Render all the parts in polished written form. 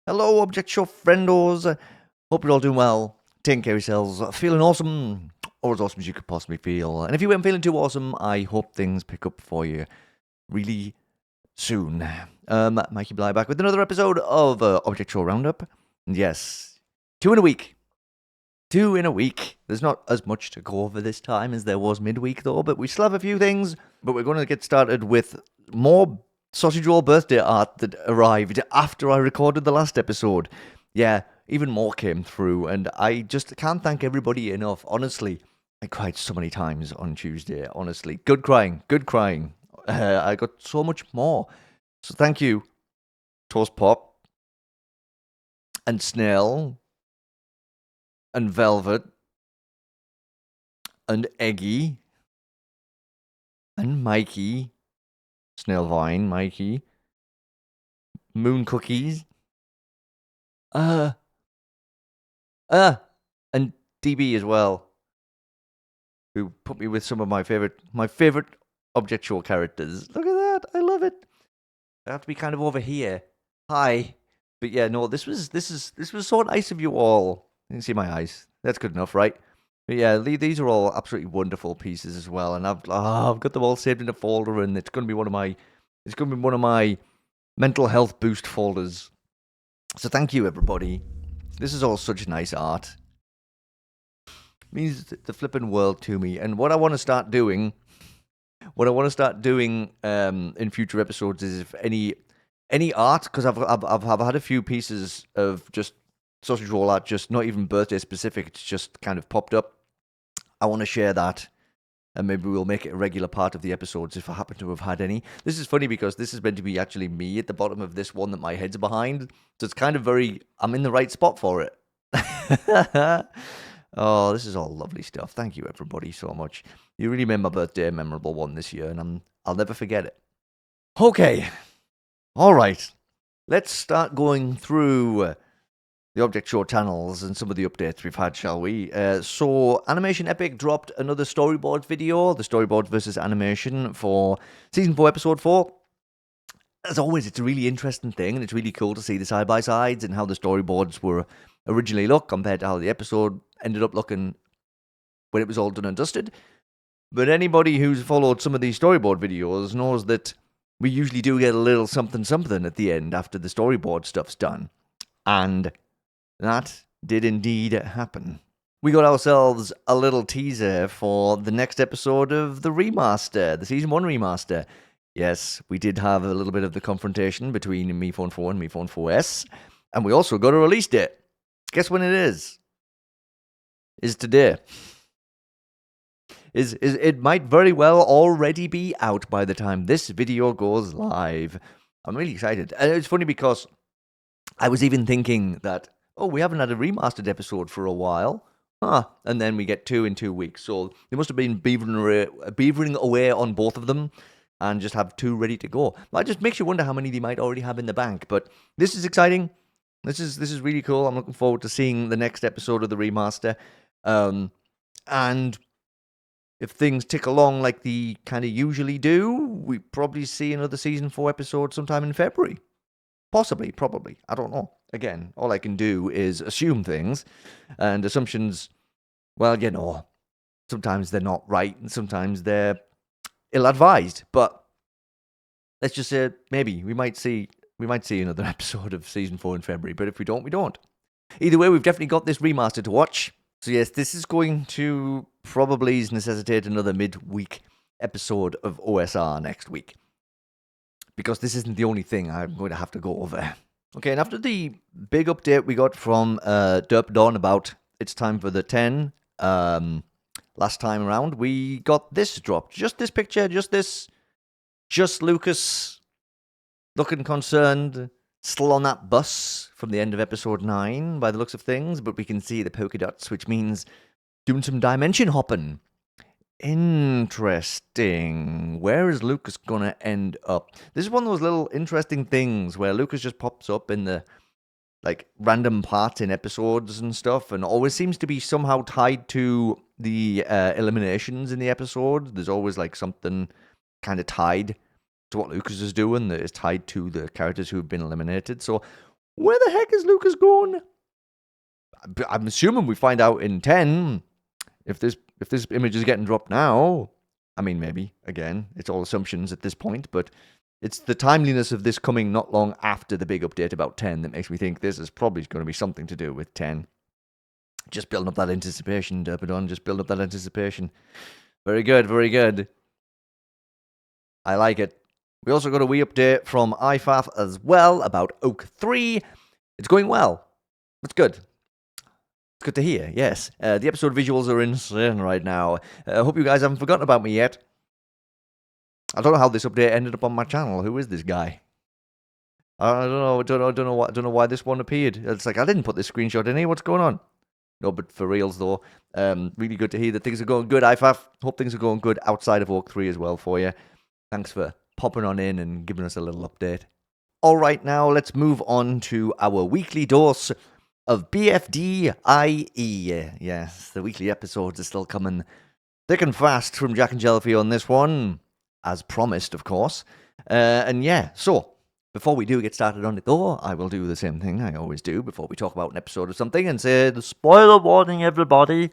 Hello, Object Show friendos. Hope you're all doing well. Taking care of yourselves. Feeling awesome. Or as awesome as you could possibly feel. And if you weren't feeling too awesome, I hope things pick up for you really soon. Mikey Bly back with another episode of Object Show Roundup. And yes, 2 in a week. 2 in a week. There's not as much to go over this time as there was midweek, though, but we still have a few things. But we're going to get started with more sausage roll birthday art that arrived after I recorded the last episode. Yeah, even more came through, and I just can't thank everybody enough. Honestly, I cried so many times on Tuesday. Honestly, good crying. I got so much more. So thank you, Toast Pop, and Snail, and Velvet, and Eggy, and Mikey, Snailvine, Mikey, Moon Cookies, and DB as well, who put me with some of my favorite Object Show characters. Look at that, I love it. I have to be kind of over here. Hi, but yeah, no, this was so nice of you all. You can see my eyes. That's good enough, right? But yeah, these are all absolutely wonderful pieces as well, and I've got them all saved in a folder, and it's going to be one of my mental health boost folders. So thank you, everybody. This is all such nice art. It means the flipping world to me, and what I want to start doing in future episodes is if any art, because I've had a few pieces of just sausage roll art, just not even birthday specific. It's just kind of popped up. I want to share that, and maybe we'll make it a regular part of the episodes if I happen to have had any. This is funny because this is meant to be actually me at the bottom of this one that my head's behind, so it's kind of I'm in the right spot for it. Oh, this is all lovely stuff. Thank you, everybody, so much. You really made my birthday a memorable one this year, and I'll never forget it. Okay. All right. Let's start going through the Object Show channels and some of the updates we've had, shall we? So, AnimationEpic dropped another storyboard video, the storyboard versus animation for Season 4, Episode 4. As always, it's a really interesting thing, and it's really cool to see the side-by-sides and how the storyboards were originally look compared to how the episode ended up looking when it was all done and dusted. But anybody who's followed some of these storyboard videos knows that we usually do get a little something at the end after the storyboard stuff's done. And that did indeed happen. We got ourselves a little teaser for the next episode of the Remaster, the Season 1 Remaster. Yes, we did have a little bit of the confrontation between MePhone 4 and MePhone 4S. And we also got a release date. Guess when it is? Is today. It might very well already be out by the time this video goes live. I'm really excited. And it's funny because I was even thinking that, we haven't had a remastered episode for a while. And then we get 2 in 2 weeks. So they must have been beavering away on both of them and just have 2 ready to go. That just makes you wonder how many they might already have in the bank. But this is exciting. This is really cool. I'm looking forward to seeing the next episode of the remaster. And if things tick along like they kind of usually do, we probably see another Season 4 episode sometime in February. Possibly, probably. I don't know. Again, all I can do is assume things. And assumptions, well, sometimes they're not right and sometimes they're ill-advised. But let's just say maybe we might see another episode of Season 4 in February. But if we don't, we don't. Either way, we've definitely got this remaster to watch. So yes, this is going to probably necessitate another midweek episode of OSR next week. Because this isn't the only thing I'm going to have to go over. Okay, and after the big update we got from derpadon about it's time for the 10 last time around, we got this dropped. Just this picture, just Lucas looking concerned, still on that bus from the end of episode 9 by the looks of things, but we can see the polka dots, which means doing some dimension hopping. Interesting. Where is Lucas gonna end up? This is one of those little interesting things where Lucas just pops up in the random parts in episodes and stuff, and always seems to be somehow tied to the eliminations in the episode. There's always something kind of tied to what Lucas is doing that is tied to the characters who have been eliminated. So Where the heck is Lucas going? I'm assuming we find out in 10 if this image is getting dropped now. I mean, maybe, again, it's all assumptions at this point, but it's the timeliness of this coming not long after the big update about 10 that makes me think this is probably going to be something to do with 10. Just building up that anticipation, derpadon, just build up that anticipation. Very good, very good. I like it. We also got a wee update from IFAF as well about Oak 3. It's going well. It's good. It's good to hear, yes. The episode visuals are insane right now. I hope you guys haven't forgotten about me yet. I don't know how this update ended up on my channel. Who is this guy? I don't know why this one appeared. It's like, I didn't put this screenshot in here. What's going on? No, but for reals though, really good to hear that things are going good, IFAF. Hope things are going good outside of Oak 3 as well for you. Thanks for popping on in and giving us a little update. All right, now let's move on to our weekly dose of BFDIE. Yes, the weekly episodes are still coming thick and fast from Jack and Jellyfy on this one, as promised, of course. And yeah, so before we do get started on it, though, I will do the same thing I always do before we talk about an episode of something and say the spoiler warning, everybody.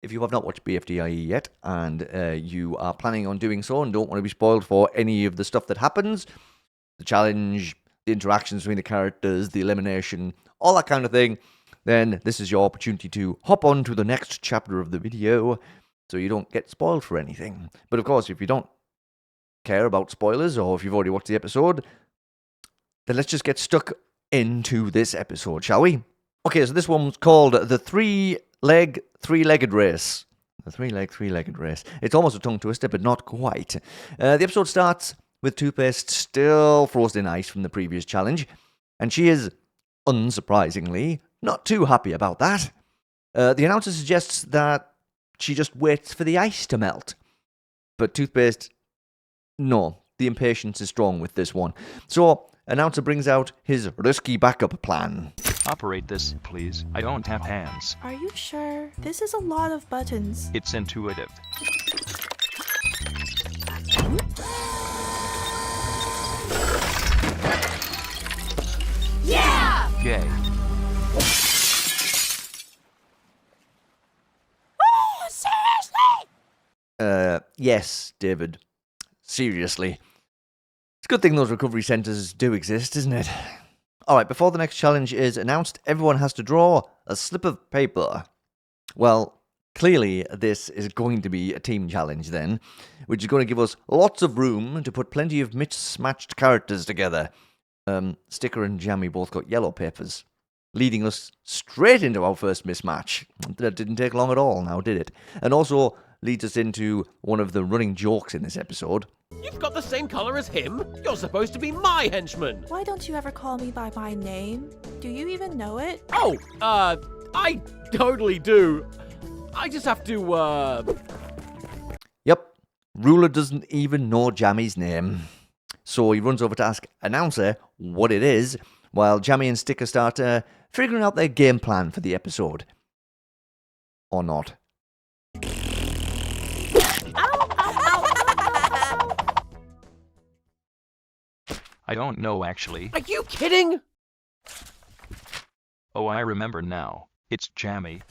If you have not watched BFDIE yet and you are planning on doing so and don't want to be spoiled for any of the stuff that happens, the challenge, the interactions between the characters, the elimination, all that kind of thing, then this is your opportunity to hop on to the next chapter of the video so you don't get spoiled for anything. But of course, if you don't care about spoilers or if you've already watched the episode, then let's just get stuck into this episode, shall we? Okay, so this one's called the three-legged race. The three-legged race. It's almost a tongue twister, but not quite. The episode starts with Toothpaste still frozen in ice from the previous challenge, and she is, unsurprisingly, not too happy about that. The announcer suggests that she just waits for the ice to melt. But Toothpaste, no, the impatience is strong with this one. So, announcer brings out his risky backup plan. Operate this, please. I don't have hands. Are you sure? This is a lot of buttons. It's intuitive. Yeah! Yay. Oh, seriously? Yes, David. Seriously. It's a good thing those recovery centres do exist, isn't it? Alright, before the next challenge is announced, everyone has to draw a slip of paper. Well, clearly this is going to be a team challenge then, which is going to give us lots of room to put plenty of mismatched characters together. Sticker and Jammy both got yellow papers, leading us straight into our first mismatch. That didn't take long at all now, did it? And also leads us into one of the running jokes in this episode. You've got the same color as him. You're supposed to be my henchman. Why don't you ever call me by my name? Do you even know it? Oh, I totally do. I just have to, Yep, Ruler doesn't even know Jammy's name. So he runs over to ask Announcer what it is, while Jammy and Sticker start figuring out their game plan for the episode. Or not. I don't know actually. Are you kidding? Oh, I remember now. It's Jammy.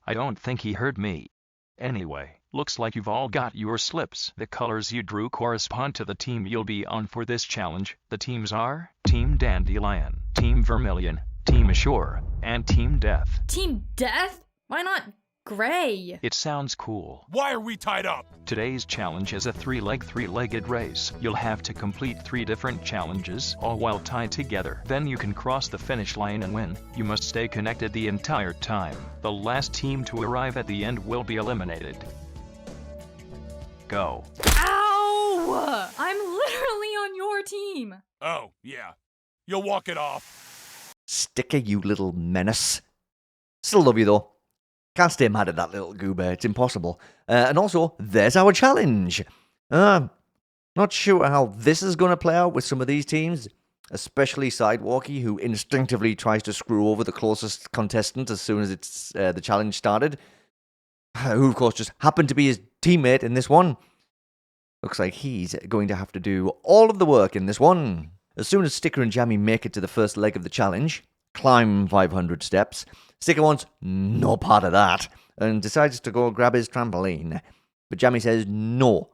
I don't think he heard me. Anyway, looks like you've all got your slips. The colors you drew correspond to the team you'll be on for this challenge. The teams are Team Dandelion, Team Vermilion, Team Ashore, and Team Death. Team Death? Why not gray? It sounds cool. Why are we tied up? Today's challenge is a three-legged race. You'll have to complete 3 different challenges, all while tied together. Then you can cross the finish line and win. You must stay connected the entire time. The last team to arrive at the end will be eliminated. Go. Ow! I'm literally on your team. Oh, yeah. You'll walk it off. Sticker, you little menace. Still love you though. Can't stay mad at that little goober, it's impossible. And also, there's our challenge. Not sure how this is going to play out with some of these teams, especially Sidewalky, who instinctively tries to screw over the closest contestant as soon as it's the challenge started. Who, of course, just happened to be his teammate in this one. Looks like he's going to have to do all of the work in this one. As soon as Sticker and Jammy make it to the first leg of the challenge, climb 500 steps, Sticker wants no part of that and decides to go grab his trampoline. But Jammy says no.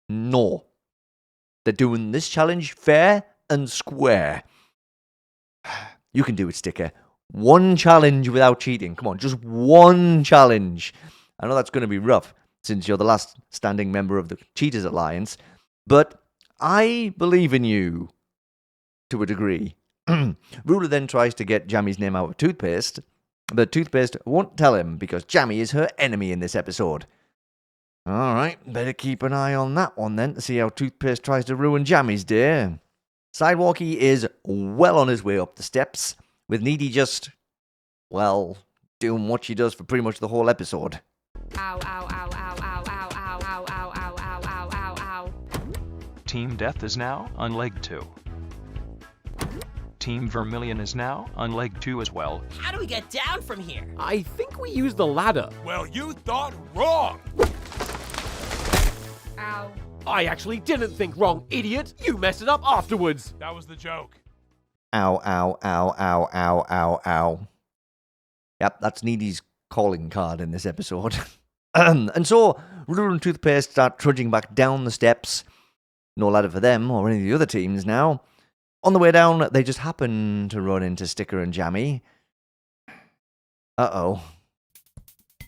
No. They're doing this challenge fair and square. You can do it, Sticker. One challenge without cheating. Come on, just one challenge. I know that's going to be rough since you're the last standing member of the Cheaters Alliance, but I believe in you to a degree. Ruler then tries to get Jammy's name out of Toothpaste, but Toothpaste won't tell him because Jammy is her enemy in this episode. Alright, better keep an eye on that one then to see how Toothpaste tries to ruin Jammy's day. Sidewalkie is well on his way up the steps, with Needy just, well, doing what she does for pretty much the whole episode. Ow, ow, ow, ow, ow, ow, ow, ow, ow, ow, ow, ow, ow, ow. Team Death is now on leg 2. Team Vermilion is now on leg 2 as well. How do we get down from here? I think we used the ladder. Well, you thought wrong. Ow. I actually didn't think wrong, idiot. You messed it up afterwards. That was the joke. Ow, ow, ow, ow, ow, ow, ow. Yep, that's Needy's calling card in this episode. And so, Ruler and Toothpaste start trudging back down the steps. No ladder for them or any of the other teams now. On the way down, they just happen to run into Sticker and Jammy. Uh-oh.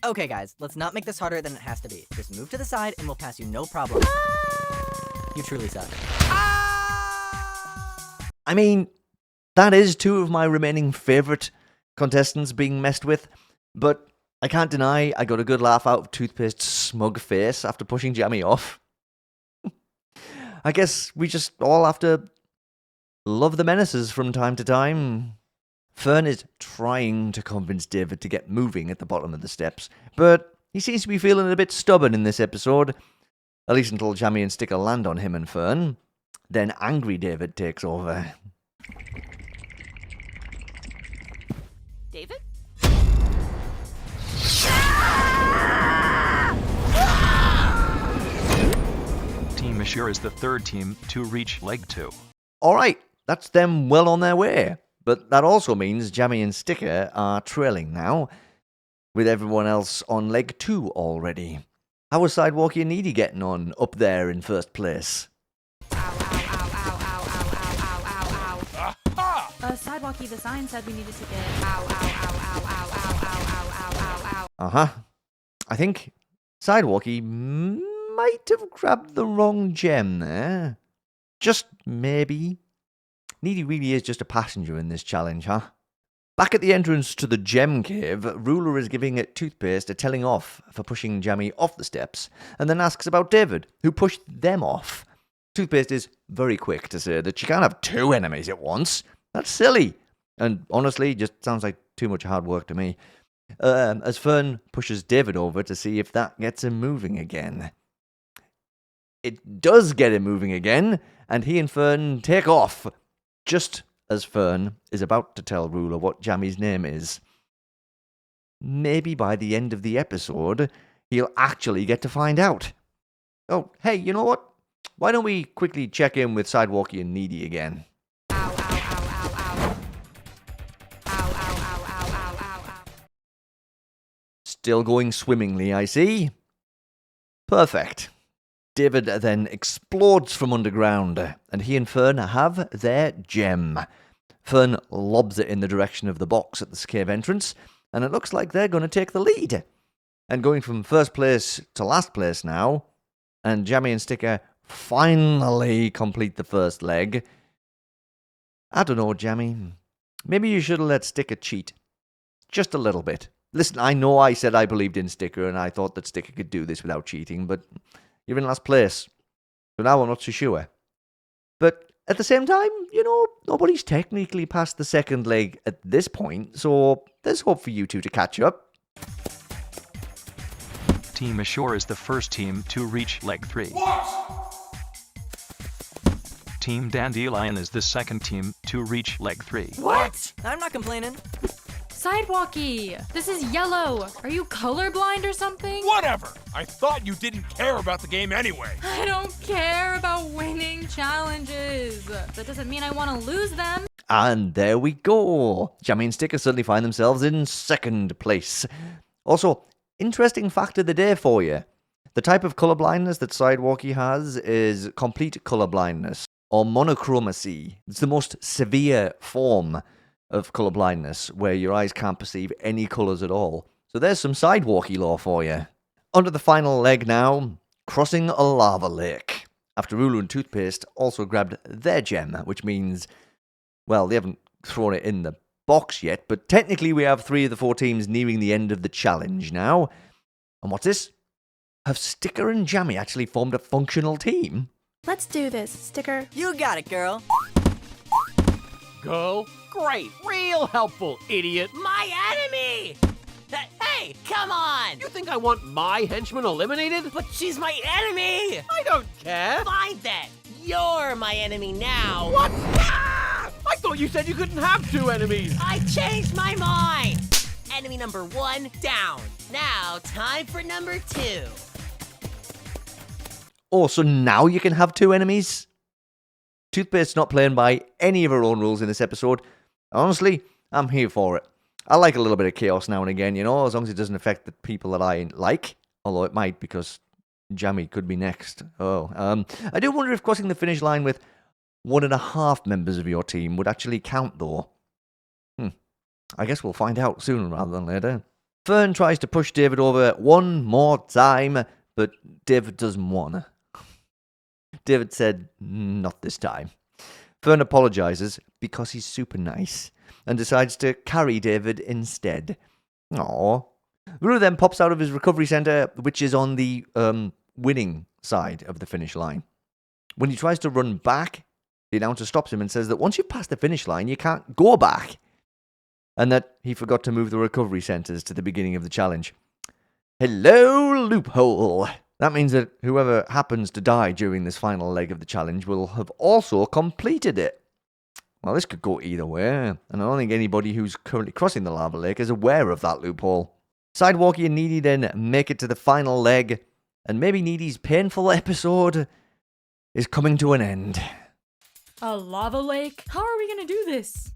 Okay, guys, let's not make this harder than it has to be. Just move to the side and we'll pass you no problem. You truly suck. I mean, that is two of my remaining favourite contestants being messed with, but I can't deny I got a good laugh out of Toothpaste's smug face after pushing Jammy off. I guess we just all have to love the menaces from time to time. Fern is trying to convince David to get moving at the bottom of the steps, but he seems to be feeling a bit stubborn in this episode, at least until Jammy and Sticker land on him and Fern. Then angry David takes over. David? Team Assure is the third team to reach leg 2. Alright, that's them well on their way. But that also means Jammy and Sticker are trailing now, with everyone else on leg 2 already. How was Sidewalkie and Needy getting on up there in first place? Sidewalkie, the sign said we needed to get Uh-huh. I think Sidewalkie might have grabbed the wrong gem there. Just maybe. Needy really is just a passenger in this challenge, huh? Back at the entrance to the gem cave, Ruler is giving it Toothpaste a telling off for pushing Jammy off the steps, and then asks about David, who pushed them off. Toothpaste is very quick to say that she can't have two enemies at once. That's silly. And honestly, just sounds like too much hard work to me. As Fern pushes David over to see if that gets him moving again. It does get him moving again, and he and Fern take off. Just as Fern is about to tell Ruler what Jammy's name is. Maybe by the end of the episode, he'll actually get to find out. Oh, hey, you know what? Why don't we quickly check in with Sidewalkie and Needy again? Still going swimmingly, I see. Perfect. David then explodes from underground, and he and Fern have their gem. Fern lobs it in the direction of the box at the cave entrance, and it looks like they're going to take the lead. And going from first place to last place now, and Jammy and Sticker finally complete the first leg. I don't know, Jammy. Maybe you should have let Sticker cheat. Just a little bit. Listen, I know I said I believed in Sticker, and I thought that Sticker could do this without cheating, but you're in last place, so now I'm not so sure. But at the same time, you know, nobody's technically past the second leg at this point, so there's hope for you two to catch up. Team Assure is the first team to reach leg 3. What? Team Dandelion is the second team to reach leg 3. What? I'm not complaining. Sidewalky! This is yellow! Are you colorblind or something? Whatever. I thought you didn't care about the game anyway. I don't care about winning challenges. That doesn't mean I want to lose them. And there we go. Jammy and Sticker suddenly find themselves in second place. Also, interesting fact of the day for you. The type of colorblindness that Sidewalky has is complete colorblindness, or monochromacy. It's the most severe form of colorblindness, where your eyes can't perceive any colors at all. So there's some Sidewalky lore for you. On to the final leg now, crossing a lava lake. After Rulu and Toothpaste also grabbed their gem, which means, well, they haven't thrown it in the box yet, but technically we have 3 of the 4 teams nearing the end of the challenge now. And what's this? Have Sticker and Jammy actually formed a functional team? Let's do this, Sticker. You got it, girl. Girl? Great. Real helpful, idiot. My enemy! Hey, come on! You think I want my henchman eliminated? But she's my enemy! I don't care. Fine then. You're my enemy now. What? Ah! I thought you said you couldn't have 2 enemies. I changed my mind. Enemy number 1 down. Now, time for number 2. Oh, so now you can have 2 enemies? Toothpaste's not playing by any of her own rules in this episode. Honestly, I'm here for it. I like a little bit of chaos now and again, you know, as long as it doesn't affect the people that I like. Although it might, because Jammy could be next. I do wonder if crossing the finish line with 1.5 members of your team would actually count, though. I guess we'll find out sooner rather than later. Fern tries to push David over one more time, but David doesn't want. David said, not this time. Fern apologizes because he's super nice and decides to carry David instead. Aww. Ruru then pops out of his recovery center, which is on the winning side of the finish line. When he tries to run back, the announcer stops him and says that once you've passed the finish line, you can't go back. And that he forgot to move the recovery centers to the beginning of the challenge. Hello, loophole. That means that whoever happens to die during this final leg of the challenge will have also completed it. Well, this could go either way, and I don't think anybody who's currently crossing the lava lake is aware of that loophole. Sidewalky and Needy then make it to the final leg, and maybe Needy's painful episode is coming to an end. A lava lake? How are we gonna do this?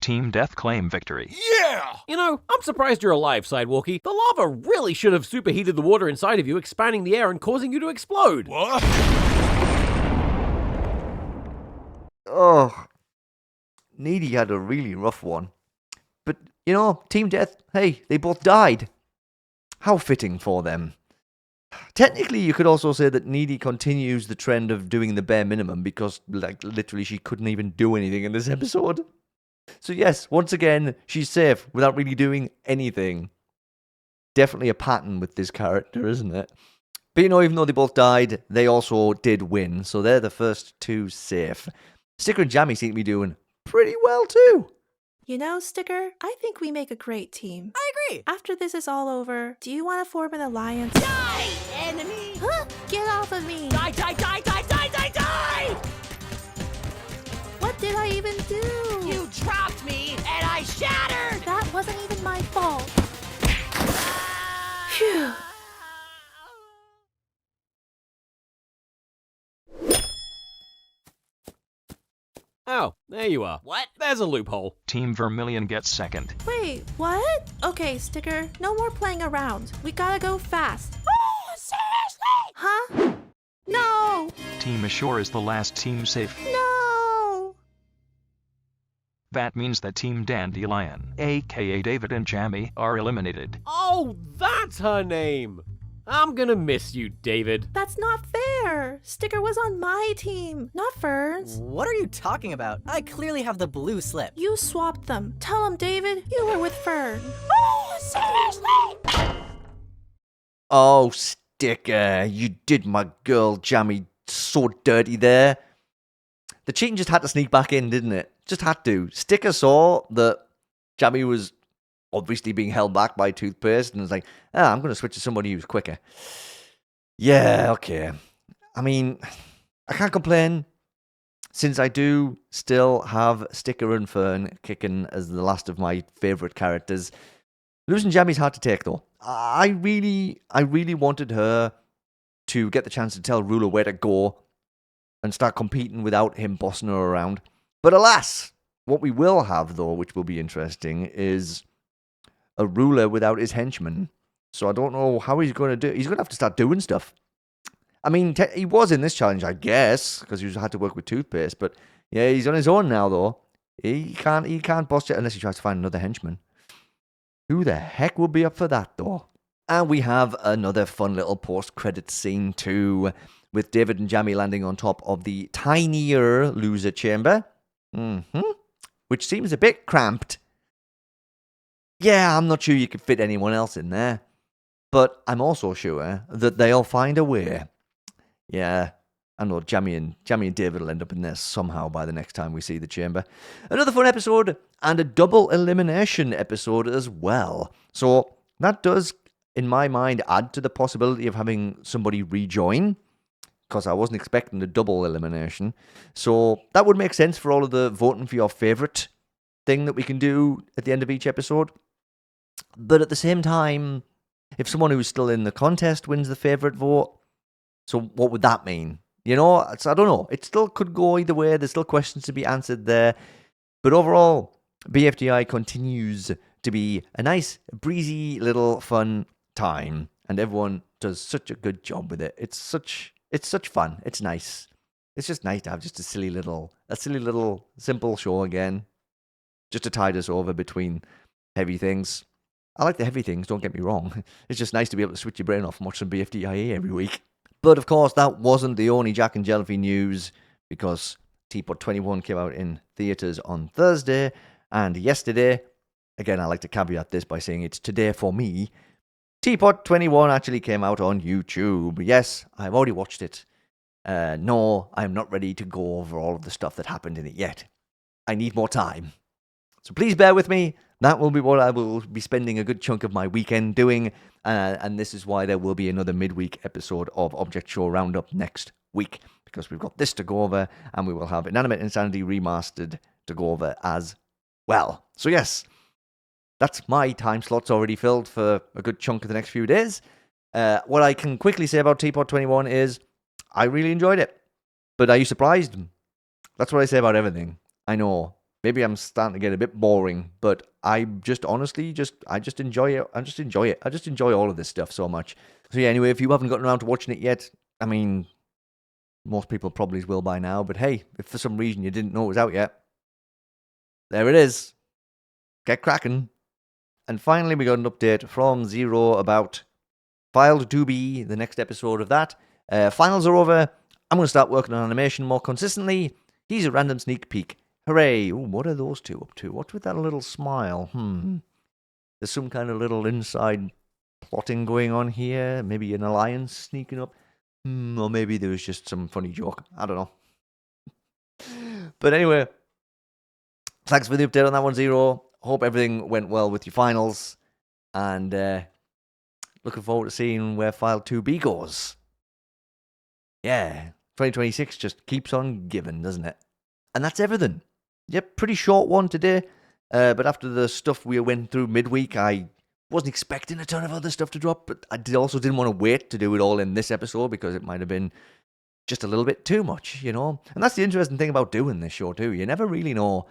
Team Death claim victory. Yeah! You know, I'm surprised you're alive, Sidewalky. The lava really should have superheated the water inside of you, expanding the air and causing you to explode. What? Oh, Needy had a really rough one. But, you know, Team Death, hey, they both died. How fitting for them. Technically, you could also say that Needy continues the trend of doing the bare minimum because, like, literally she couldn't even do anything in this episode. So yes, once again, she's safe without really doing anything. Definitely a pattern with this character, isn't it? But you know, even though they both died, they also did win. So they're the first 2 safe. Sticker and Jammy seem to be doing pretty well too. You know, Sticker, I think we make a great team. I agree. After this is all over, do you want to form an alliance? Die, enemy! Huh? Get off of me! Die, die, die, die, die, die, die! What did I even do? You dropped me, and I shattered! That wasn't even my fault. Phew. Oh, there you are. What? There's a loophole. Team Vermilion gets second. Wait, what? Okay, Sticker, no more playing around. We gotta go fast. Oh, seriously? Huh? No! Team Ashore is the last team safe. No! That means that Team Dandelion, aka David and Jammy, are eliminated. Oh, that's her name. I'm gonna miss you, David. That's not fair. Sticker was on my team, not Fern's. What are you talking about? I clearly have the blue slip. You swapped them. Tell him, David, you were with Fern. Oh, seriously? Oh, Sticker, you did my girl Jammy so dirty there. The cheating just had to sneak back in, didn't it? Just had to. Sticker saw that Jammy was obviously being held back by Toothpaste and was like, I'm going to switch to somebody who's quicker. Yeah, okay. I mean, I can't complain. since I do still have Sticker and Fern kicking as the last of my favourite characters, losing Jammy's hard to take, though. I really wanted her to get the chance to tell Ruler where to go and start competing without him bossing her around. But alas, what we will have, though, which will be interesting, is a Ruler without his henchmen. So I don't know how he's going to do. He's going to have to start doing stuff. I mean, he was in this challenge, I guess, because he had to work with toothpaste. But yeah, he's on his own now, though. He can't boss it unless he tries to find another henchman. Who the heck would be up for that, though? And we have another fun little post-credit scene, too, with David and Jammy landing on top of the tinier loser chamber. Which seems a bit cramped. Yeah, I'm not sure you could fit anyone else in there. But I'm also sure that they'll find a way. Yeah, I know Jammy and David will end up in there somehow by the next time we see the chamber. Another fun episode, and a double elimination episode as well. So that does, in my mind, add to the possibility of having somebody rejoin, because I wasn't expecting a double elimination. So that would make sense for all of the voting for your favourite thing that we can do at the end of each episode. But at the same time, if someone who's still in the contest wins the favourite vote, so what would that mean? You know, I don't know. It still could go either way. There's still questions to be answered there. But overall, BFDI continues to be a nice, breezy, little fun time. And everyone does such a good job with it. It's such fun. It's nice. It's just nice to have just a silly little, simple show again. Just to tide us over between heavy things. I like the heavy things, don't get me wrong. It's just nice to be able to switch your brain off and watch some BFDIE every week. But of course, that wasn't the only Jack and Jellyfy news, because TPOT 21 came out in theatres on Thursday, and yesterday, again, I like to caveat this by saying it's today for me, TPOT 21 actually came out on YouTube. Yes, I've already watched it. No, I'm not ready to go over all of the stuff that happened in it yet. I need more time. So please bear with me. That will be what I will be spending a good chunk of my weekend doing. And this is why there will be another midweek episode of Object Show Roundup next week. Because we've got this to go over, and we will have Inanimate Insanity Remastered to go over as well. So yes, that's my time slots already filled for a good chunk of the next few days. What I can quickly say about TPOT 21 is I really enjoyed it. But are you surprised? That's what I say about everything. I know. Maybe I'm starting to get a bit boring, but I just honestly I just enjoy it. I just enjoy it. I just enjoy all of this stuff so much. So yeah, anyway, if you haven't gotten around to watching it yet, I mean, most people probably will by now, but hey, if for some reason you didn't know it was out yet, there it is. Get cracking. And finally, we got an update from Zero about Filed to Be, the next episode of that. Finals are over. I'm going to start working on animation more consistently. Here's a random sneak peek. Hooray! Ooh, what are those two up to? What's with that little smile? There's some kind of little inside plotting going on here. Maybe an alliance sneaking up. Or maybe there was just some funny joke. I don't know. But anyway, thanks for the update on that one, Zero. Hope everything went well with your finals. And looking forward to seeing where File 2B goes. Yeah, 2026 just keeps on giving, doesn't it? And that's everything. Yep, pretty short one today. But after the stuff we went through midweek, I wasn't expecting a ton of other stuff to drop. But I also didn't want to wait to do it all in this episode, because it might have been just a little bit too much, you know? And that's the interesting thing about doing this show, too. You never really know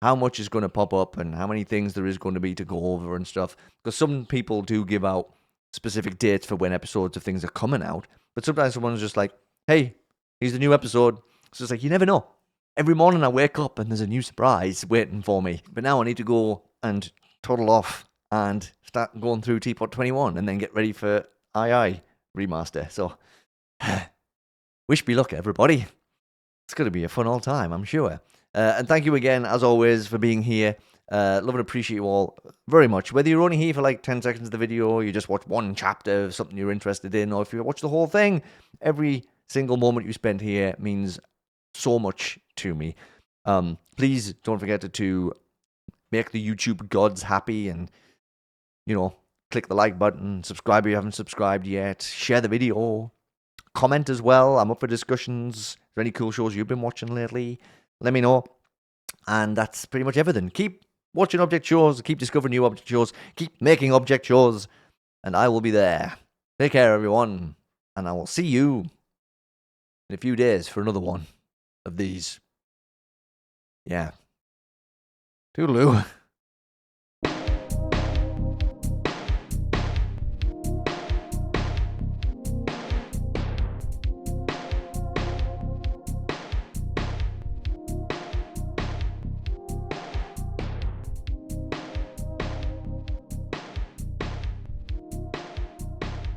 how much is going to pop up and how many things there is going to be to go over and stuff. Because some people do give out specific dates for when episodes of things are coming out. But sometimes someone's just like, hey, here's the new episode. So it's like, you never know. Every morning I wake up and there's a new surprise waiting for me. But now I need to go and toddle off and start going through TPOT 21 and then get ready for II Remaster. So, wish me luck, everybody. It's going to be a fun old time, I'm sure. And thank you again, as always, for being here. Love and appreciate you all very much. Whether you're only here for like 10 seconds of the video, or you just watch one chapter of something you're interested in, or if you watch the whole thing, every single moment you spend here means so much to me. Please don't forget to make the YouTube gods happy, and you know, click the like button, subscribe if you haven't subscribed yet, share the video, comment as well. I'm up for discussions. Is there any cool shows you've been watching lately? Let me know. And that's pretty much everything. Keep watching object shows, keep discovering new object shows, keep making object shows, and I will be there. Take care, everyone, and I will see you in a few days for another one of these. Yeah. Toodaloo.